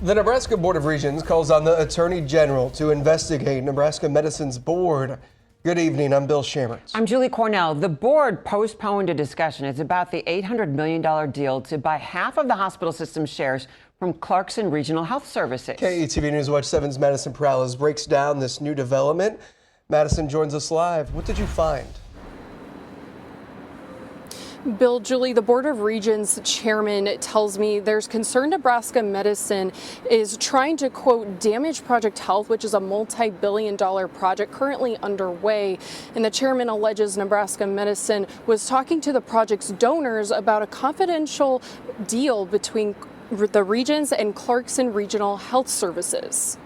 The Nebraska Board of Regents calls on the Attorney General to investigate Nebraska Medicine's board. Good evening, I'm Bill Shammertz. I'm Julie Cornell. The board postponed a discussion. It's about the $800 million deal to buy half of the hospital system's shares from Clarkson Regional Health Services. KETV News Watch 7's Madison Perales breaks down this new development. Madison joins us live. What did you find? Bill, Julie, the Board of Regents chairman tells me there's concern Nebraska Medicine is trying to, quote, damage Project Health, which is a multi-billion-dollar project currently underway. And the chairman alleges Nebraska Medicine was talking to the project's donors about a confidential deal between the Regents and Clarkson Regional Health Services.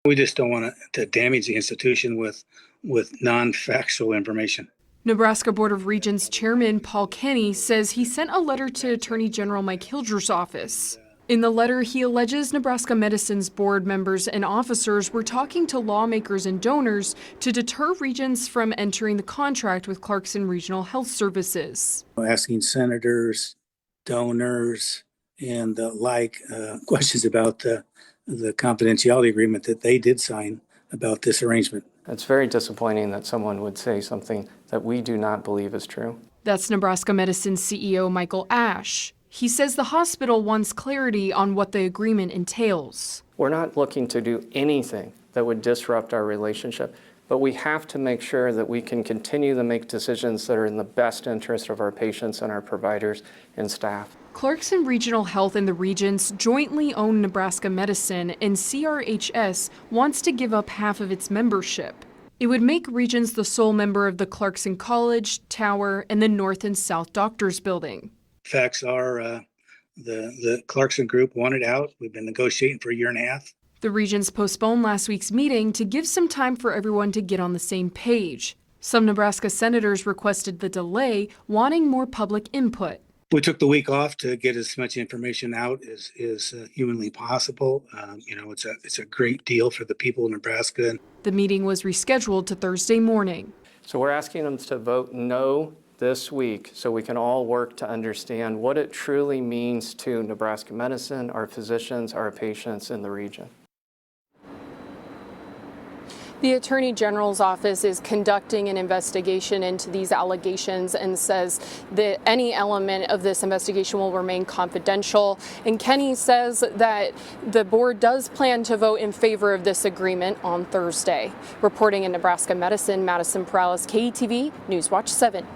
We just don't want to damage the institution with non-factual information. Nebraska Board of Regents Chairman Paul Kenny says he sent a letter to Attorney General Mike Hilger's office. In the letter, he alleges Nebraska Medicine's board members and officers were talking to lawmakers and donors to deter Regents from entering the contract with Clarkson Regional Health Services. Asking senators, donors, and the like questions about the confidentiality agreement that they did sign about this arrangement. It's very disappointing that someone would say something that we do not believe is true. That's Nebraska Medicine CEO Michael Ash. He says the hospital wants clarity on what the agreement entails. We're not looking to do anything that would disrupt our relationship, but we have to make sure that we can continue to make decisions that are in the best interest of our patients and our providers and staff. Clarkson Regional Health and the Regents jointly own Nebraska Medicine, and CRHS wants to give up half of its membership. It would make Regents the sole member of the Clarkson College, Tower, and the North and South Doctors Building. Facts are the Clarkson group wanted out. We've been negotiating for a year and a half. The Regents postponed last week's meeting to give some time for everyone to get on the same page. Some Nebraska senators requested the delay, wanting more public input. We took the week off to get as much information out as humanly possible. It's a great deal for the people of Nebraska. The meeting was rescheduled to Thursday morning. So we're asking them to vote no this week so we can all work to understand what it truly means to Nebraska Medicine, our physicians, our patients in the region. The Attorney General's office is conducting an investigation into these allegations and says that any element of this investigation will remain confidential. And Kenny says that the board does plan to vote in favor of this agreement on Thursday. Reporting in Nebraska Medicine, Madison Perales, KETV News Watch 7.